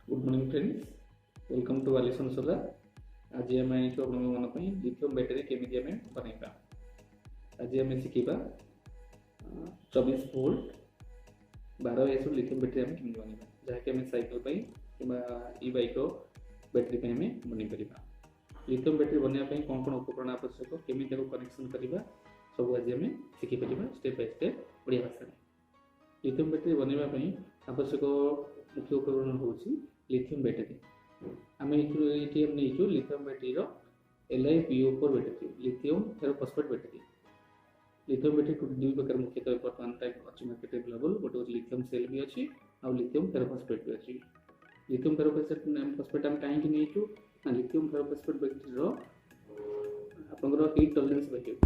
Good morning friends, welcome to वालिसन solar. आज आम मन लिथियम बैटेरी केमी आम बनवा। आज आम शिखा 24 वोल्ट 12 एस लिथियम बैटेरी आम केमी बनवा, जहाँकि आम साइकेल कि ई बाइक बैटेरी आम बन पार। लिथियम बैटेरी बनवाई कौन कौन उपकरण आवश्यक, केमी कनेक्शन करवा, सब आज आम शिखिपर स्टेप बाय स्टेप बढ़िया भाषा। लिथियम बैटेरी बनवाई आवश्यक मुख्य उपकरण हूँ लिथियम बैटेरी। आम ये नहीं lithium battery LiPO4 battery, lithium ferrophosphate battery. Lithium battery दुई प्रकार मुख्यतः बर्तमान टाइप अच्छी मार्केट अवेलेबल। गोटे हूँ लिथियम सेल भी अच्छी आ लिथियम फेरोफॉस्फेट भी अच्छी। लिथियम फेरोफॉस्फेट आम कहीं नहीं ना, लिथियम फेरोफॉस्फेट बैटेरी आपंकर हीट टॉलरेंस बैठे,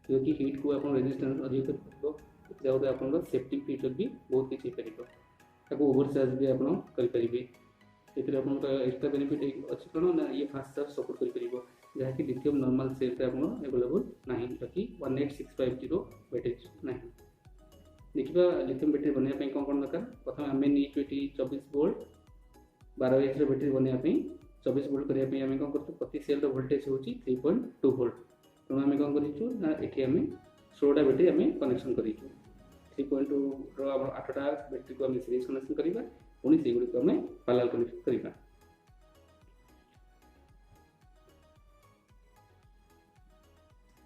जो कि हीट को आप रेजिस्टेंस अधिक कर आप सेफ्टी फीचर भी बहुत किसी पार। ओवरचार्ज भी आप करेंगे। एक्सट्रा बेनिफिट अच्छी कौन ना, ये फास्ट चार्ज सपोर्ट कर जहाँकि लिथियम नॉर्मल सेल अवेलेबल ना, बाकी 18650 बैटेरी ना। देखा लिथियम बैटेरी बनवाई कौन कौन दरकार। प्रथम आम नहीं 24 वोल्ट 12 एच बैटेरी बनवाई। 24 वोल्ट करने आम कौन कर प्रति सेल वोल्टेज हूँ 3.2 वोल्ट। तेणु आम कौन करें 16टा बैटेरी आम कनेक्शन कर 3.2 8टा बैटेरी को आम सीरीज कनेक्शन करवा, पुणी से गुड़ी आम पैरेलल कनेक्शन करवा।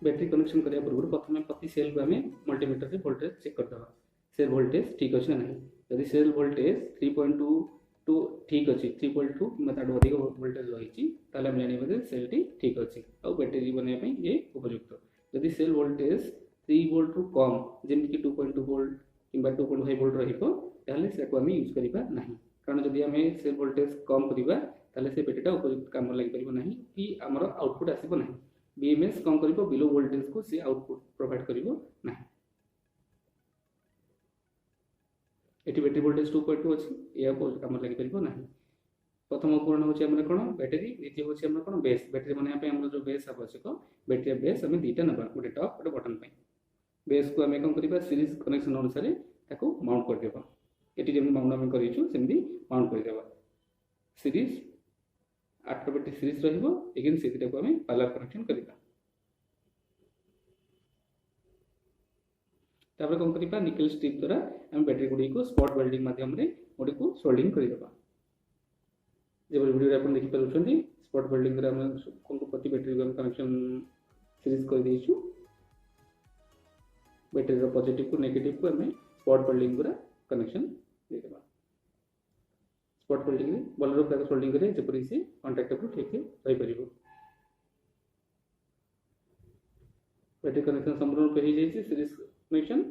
बैटेरी कनेक्शन करने पूर्व प्रथम प्रति सेल को आम मल्टीमीटर से वोल्टेज चेक करदे। सेल वोल्टेज ठीक अच्छे ना, यदि सेल वोल्टेज 3.2 ठीक अच्छी 3.2 कि अधिक वोल्टेज रही आम जाना सेल टी ठीक अच्छी और बैटेरी बनवाई ये उपयुक्त। यदि सेल वोल्टेज 3 वोल्ट रु कम जमीक 2.2 वोल्ट कि 2.5 वोल्ट रही यूज करवा ना, कारण जदि आम सेल वोल्टेज कम करवा से बैटेरीटा उपयुक्त कम लगे ना कि आमर आउटपुट आसब ना। BMS कौन कर बिलो वोल्टेज को सी आउटपुट प्रोवाइड करना। ये बैटेरी वोल्टेज 2.2 अच्छी, यह कम लगे ना। प्रथम उपकरण हूँ कौन बैटेरी, द्वितीय हूँ कौन बेस। बैटेरी बनवाई जो बेस आवश्यक, बैटेरी बेस आम दुईटा ना, गोटे टॉप गोटे बटन। बेस को आम कौन करवा सीरीज कनेक्शन अनुसार माउंट करदेव। ये जमी माउंट आम करमती माउंट करदे। सीरीज 8 बैटेरी सीरीज रही से आम पैरेलल कनेक्शन करवा। तापर कौन करवा निकेल स्ट्रिप द्वारा आम बैटेरी गुड़ी को स्पॉट वेल्डिंग माध्यम गुड़ी को सोल्डिंग करदेवा। जब वीडियो आप देखिपुं स्पॉट वेल्डिंग द्वारा प्रति बैटेरी को कनेक्शन सीरीज कर देचु। बैटेरी पॉजिटिव को नेगेटिव को आम स्पॉट वेल्डिंग द्वारा कनेक्शन देदेवा। स्पॉट वेल्डिंग भल रूप सोल्डिंग करें जपरी से कंटाक्ट को ठीक रही पार। बैटेरी कनेक्शन संपूर्ण रूप हो जाए सीरीज कनेक्शन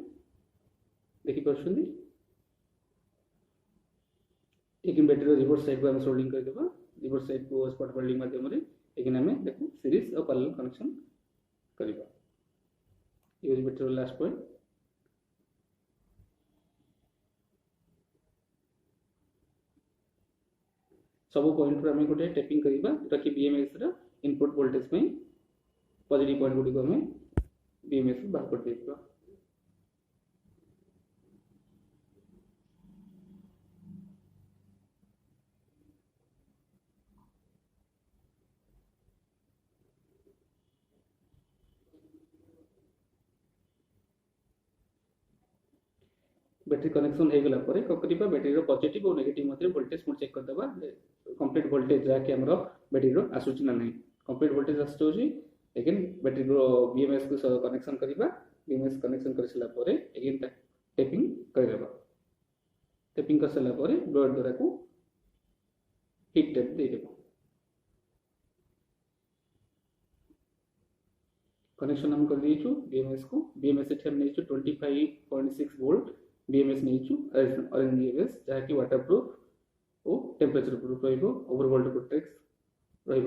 देखिपुं। लेकिन बैटेरी रिवर्स साइड को आम सोल्डिंग करदेवा। रिवर्स साइड को स्पॉट वेल्डिंग माध्यम लेकिन आम देखो सीरीज और पैरेलल कनेक्शन करवा। ये बैटेरी लास्ट पॉइंट। सब पॉइंट आम गोटे टेपिंग करवा, जोटा कि BMS इनपुट वोल्टेज में पॉजिटिव पॉइंट गुड़ी को आम BMS बाहर कर देवा। बैटेरी कनेक्शन हो गला कौन कर बैटेरी पॉजिटिव और नेगेटिव मध्य वोल्टेज चेक करदेवा। कंप्लीट वोल्टेज जहाँकि आम बैटेरी आसूची ना नहीं, कंप्लीट वोल्टेज आसूँ। लेकिन बैटेरी BMS को कनेक्शन करवा। BMS कनेक्शन कर सारापर एगेन टेपिंग करदेवा। टेपिंग कर सारापर ब्लेड द्वारा को हीट टेप देदेव। कनेक्शन हम कर दीचु BMS को। BMS नहीं 25.6 वोल्ट BMS नहीं ऑरेंज BMS, जहाँकि वाटर प्रूफ और temperature proof over volt protect रही।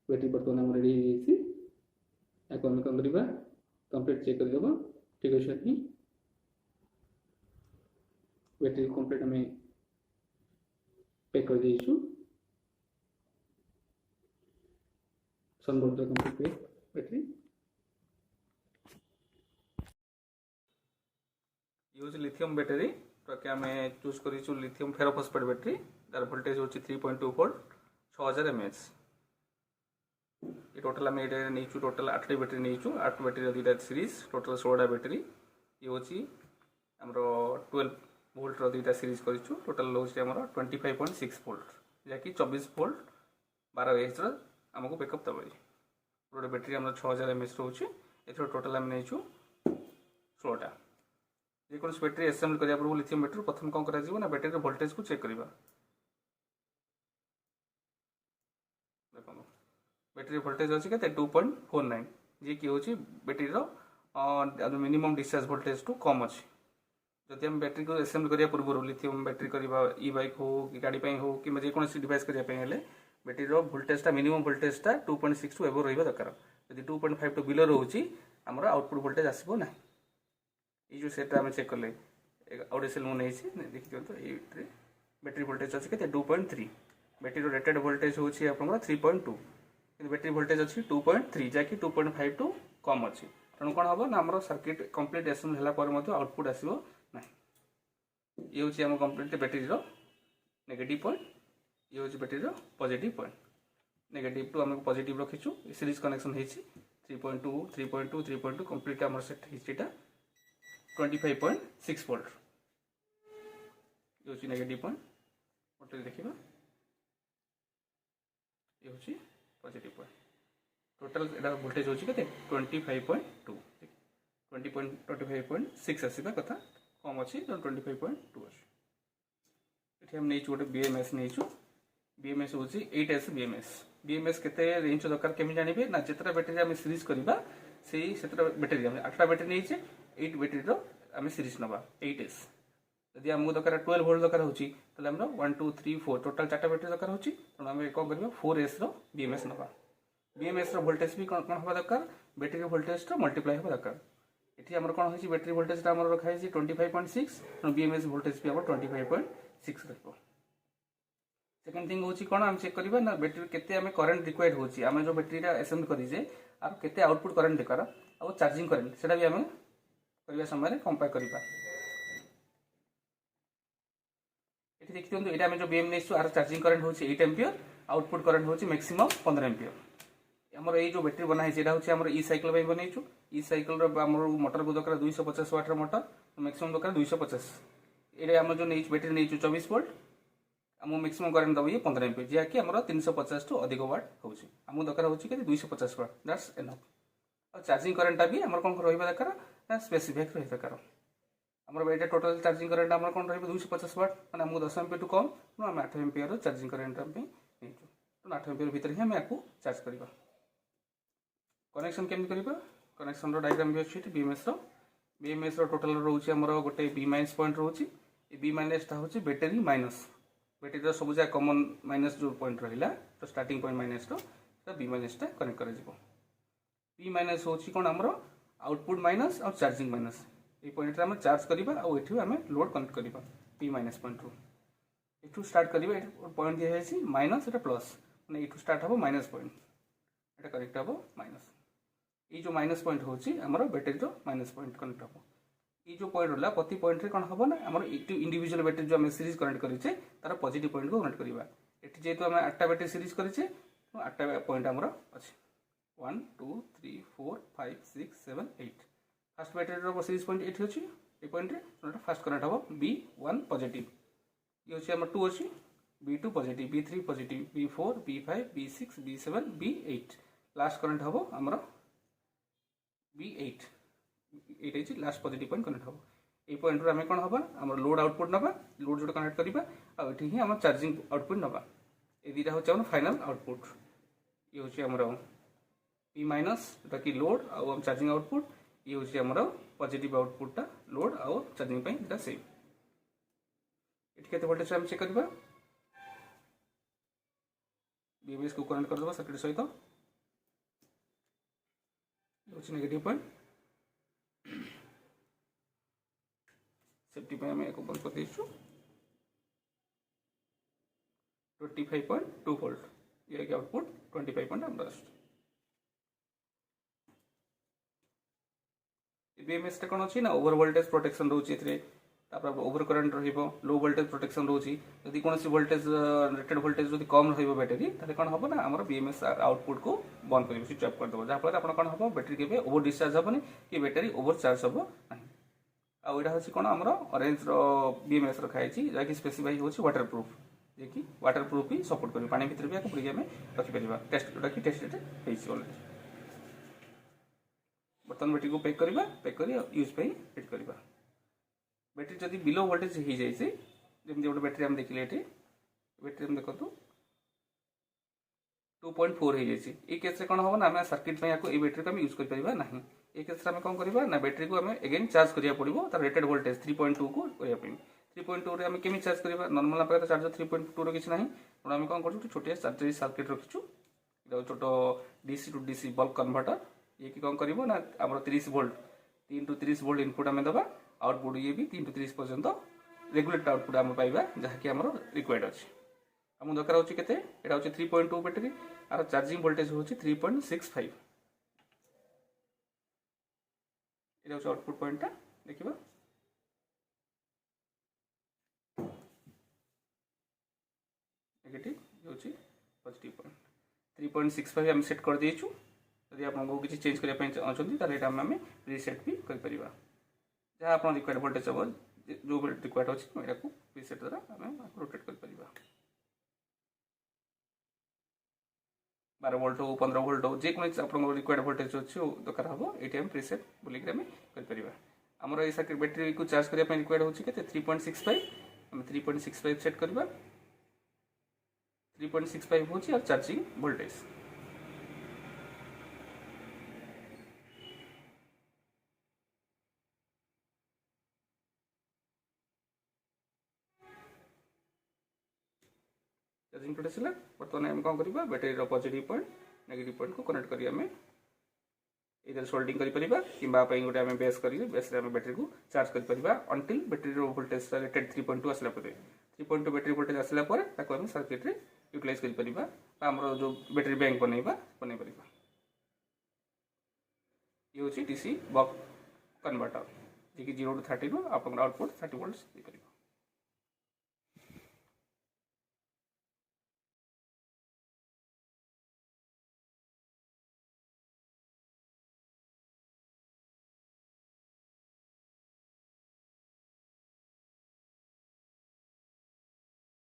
बैटेरी बर्तमान आम रेडी आम कौन करवा कंप्लीट चेक करदेव। ठीक अच्छे बैटेरी कंप्लीट आम पैक कर देचु। सनबोर्ड complete battery use lithium battery जोटाकि आम चूज कर लिथियम फेरोफस्फेट बैटेरी तार भोल्टेज हूँ 3.2 वोल्ट 6000 mAh। ये टोटाल आम ये नहीं टोटाल 8 बैटेरी नहीं 8 बैटेरी दुईटा सीरीज टोटाल 16 बैटेरी ये हूँ आमर 12 वोल्ट दुईटा सीरीज कर टोटाल रोचे आम 25.6 वोल्ट जहाँकि 24 वोल्ट 12 एच आमको बैकअप दबा गोटे बैटेरी आम 6000 mAh रोचे एथर टोटाल आम नहीं 16टा जेको बैटेरी एसेम्बल करने पूर्व लिथियम बैटेरी प्रथम कौन कर बैटेरी वोल्टेज को चेक करवा देखो बैटेरी वोल्टेज अच्छी के 2.49 जी कि हूँ battery minimum discharge voltage to कम अच्छी जदि आम बैटेरी को एसेम्बल करने पूर्व लिथियम बैटेरी करवा ई बाइक हो कि गाड़ी हो कि जेकोसी डिवाइस करने बैटेरी वोल्टेजटा मिनिमम वोल्टेजटा 2.6 टू एबो रहा दरकार जब 2.5 टू बिलो रोचे आमर आउटपुट वोल्टेज आसो ना ये जो सेट आम चेक कले आउटे सेल मुझे देखी दिखाँ ये बैटेरी वोल्टेज अच्छी के 2.3 बैटेरी रेटेड वोल्टेज हूँ आप 3.2 कि बैटेरी वोल्टेज अच्छी 2.3 जहाँकि 2.5 टू कम अच्छी तेणु कौन हम ना आम सर्किट कंप्लीट एसेम्बल होगा आउटपुट आसो ना ये हूँ आम कंप्लीट बैटेरी नेगेटिव पॉइंट ये हूँ battery positive point negative to आम पॉजिटिव रखीचु सीरीज कनेक्शन होती 3.2 3.2 3.2 कंप्लीट आम सेट होता 25.6 वोल्ट ये हूँ नेगेटिव पॉइंट वोल्टेज देखा ये हूँ पॉजिटिव पॉइंट टोटाल एटा वोल्टेज हूँ के 25.2 25.6 आसवा कथा कम अच्छी 25.2 अच्छी ये आम नहीं गोटे BMS नहीं BMS हूँ 8S BMS के रेंज दरकार केमी जानवे ना जितना बैटेरी आम सीरीज करवा से बैटेरी आम 8टा बैटेरी नहीं 8 बैटेरी आम सीरीज नवा 8S जदि आमको दरकार 12 वोल्ट दरकार होची 1 2 3 4 टोटाल 4टा बैटेरी दरकार होची तो आम कौन करवा 4S BMS नवा BMS वोल्टेज भी कौन हवा दरकार बैटेरी वोल्टेज मल्टीप्लाई हवा दरकार ये आम कौन हो बैटेरी वोल्टेज आम रखाई 25.6 BMS वोल्टेज भी आम 25.6 रहा सेकेंड थिंग हूँ कौन आम चेक करवा ना बैटेरी केते आम करेन्ट रिक्वायर्ड होची आम जो बैटेरी एसेम्बल करेजे आर केते आउटपुट करेन्ट दरकार और चार्जिंग करेन्ट सेटा भी आम करने समय कंपेयर करवा ये देखते हैं ये जो BM नहीं आर चार्जिंग करेन्ट हूँ 8 एम्पियर आउटपुट करेन्ट हूँ मैक्सिमम 15 एम्पियर आमर ये जो बैटेरी बनाई हूँ आम ई साइकिल बनईचु ई साइकिल मोटर को दरकार 250 वाट मोटर मैक्सिमम दरकार 250 ये आम जो नहीं बैटेरी नहीं 24 वोल्ट आम मैक्सिमम करेन्ट दब ये 15 एम्पियर जहाँकि आम 350 टू अधिक वाट होची आम दरकार हो 250 वाट दैट्स एनफ और चार्जिंग करेन्टा भी आम कौन रहा दरकार ना स्पेसिफिक रही दरकार आम ये टोटाल चार्जिंग करेन्ट आम कौन रही 250 वाट मैंने आमको 10 एम्पियर टू कम आम 8 एम्पियर चार्जिंग करेन्ट नहीं 8 एम्पियर भितर ही आम आपको चार्ज करवा कनेक्शन केमी करवा कनेक्शन डायग्राम भी अच्छी BMS टोटाल रोचे आम गोटे B- पॉइंट रोचे B- हूँ बैटेरी माइनस बैटेरी सब जगह कमन माइनस जो पॉइंट रहा तो starting point minus B- connect कर B- हूँ कौन आमर आउटपुट माइनस और चार्जिंग माइनस ये पॉइंट आम चार्ज करवा और आम लोड कनेक्ट करवा B- पॉइंट रू ये स्टार्ट करवा पॉइंट दिखाई माइनस ये प्लस मैंने ये स्टार्ट हम माइनस पॉइंट ये कनेक्ट हम माइनस ये जो माइनस पॉइंट हूँ आमर बैटेरी माइनस पॉइंट कनेक्ट हम ये जो पॉइंट रहा प्रति पॉइंट कौन हम ना आम इंडिविजुअल बैटेरी जो आम सीरीज कनेक्ट करेचे तार पॉजिटिव पॉइंट को कनेक्ट करवा ये जेहतु आम 8टा बैटेरी सीरीज करेचे 8टा पॉइंट आमर अच्छे 1 2 3 4 5 6 7 8 फास्ट बैटेरी सीरीज पॉइंट ये अच्छी ये पॉइंट फास्ट कनेक्ट हम B1 पॉजिटिव ये हूँ आम 2 अच्छी B2 positive B3 positive B4 B5 B6 B7 B8 last connect हम आमर B8 ये लास्ट पॉजिटिव पॉइंट कनेक्ट हम ये पॉइंट आम कौन हम आम लोड आउटपुट नवा लोड जो कनेक्ट करवा आठ ही आम चार्जिंग आउटपुट नवा ये दुटा हूँ आम फाइनाल आउटपुट ये हूँ आमर B- जोटा कि लोड आम चार्जिंग आउटपुट ये हूँ आमर पॉजिटिव आउटपुटा लोड आउ चार्जिंग दुटा सेम ये केते वोल्टेज आम चेक करवा BMS को कनेक्ट करदे सर्किट सहित ये नेगेटिव पॉइंट सेफ्टी आम एक बंद कर देचु 25.2 वोल्ट ये आउटपुट 25 पॉइंट आम BMS कौन अच्छी ना ओवर वोल्टेज प्रोटेक्शन रोचे तापर ओवर करंट रहिबो लो वोल्टेज प्रोटेक्शन रोची यदि कोनोसी वोल्टेज रेटेड वोल्टेज जदि कम रहिबो बैटरी ताले कोन हबो ना हमर बीएमएस आउटपुट को बंद करिबो स्विच ऑफ कर देबो जा फल आपण कोन हबो बैटरी केबे ओवर डिस्चार्ज हबोनी कि बैटरी ओवर चार्ज हबो नाही आ एटा होची कोन हमर ऑरेंज रो बीएमएस रखाई छी जाकी स्पेसिफाई होची वाटर प्रूफ जे कि वाटर प्रूफ ही सपोर्ट करिबो पानी भीतर भी आको पुरी हमें रखि परिबा टेस्ट रखि टेस्ट हेछि ऑलरेडी बर्तन बैटरी को पैक करी यूज पे हिट करबा बैटरी जदि बिलो वोल्टेज हो जाए जमी गोटे बैटरी आम देखिले बैटरी हम देखो 2.4 हो जाए ये केस कौन हम ना आम सर्किट बैटरी को आम यूज करना ना ये केस में कौन करवा ना बैटरी को आम एगेन चार्ज करा पड़ो तार रेटेड वोल्टेज 3.2 को करने 3.2 रे आम केमी चार्ज करवा नॉर्मल पाखे चार्जर 3.2 रो किसी ना तेणु आम कौन कर छोटे चार्जर सर्किट रखीचु छोट DC to DC bulb converter ये कि कौन कर ना आम 30 वोल्ट 3 टू 30 वोल्ट इनपुट आम दबा आउटपुट ये भी 3 टू 30 पर्यंत रेगुलेट आउटपुट आम पाइबा जहाँकि आम रिक्वायर्ड अच्छे आम दरकार होची केते एटा होची 3.2 बैटरी आर चार्जिंग वोल्टेज होची 3.65 एटा होची आउटपुट पॉइंट देखिबा नेगेटिव होची पॉजिटिव पॉइंट 3.65 हम सेट कर देछु यदि आपको किसी चेंज करने चाहते ताले एटा आम रिसेट भी कर परिबा जहाँ आप रिक्वायर्ड वोल्टेज हम जो रिक्वायर्ड अच्छे यहाँ प्रीसेट द्वारा आम रोटेट कर परिबा 12 वोल्ट हो 15 वोल्ट हो जेकोसी आप रिक्वायर्ड वोल्टेज अच्छे दरकार हम ये आम प्रीसेट बोलिक आम कर आमर ये सर्किट बैटरी को चार्ज करने रिक्वायर्ड होची के 3.65 आम 3.65 सेट करबा 3.65 होची और चार्जिंग वोल्टेज चार्जिंग प्लेट आसला बर्तमान आम कौन करवा battery positive point negative point को कनेक्ट करी आम इधर सोल्डिंग करिपरिबा किंबा पई गोटे आम बेस करी बेस रे आम बैटरी को चार्ज करिपरिबा अंटिल बैटरी रो वोल्टेज रेटेड 3.2 आसला परे 3.2 बैटरी वोल्टेज आसला परे ताको आम सर्किट रे यूटिलाइज करिपरिबा हमरो जो बैटरी बैंक बनै परिबा ये होची डीसी बक कन्वर्टर जे कि 0 टू 30 रो आपन आउटपुट 30 वोल्ट्स दे परिबा।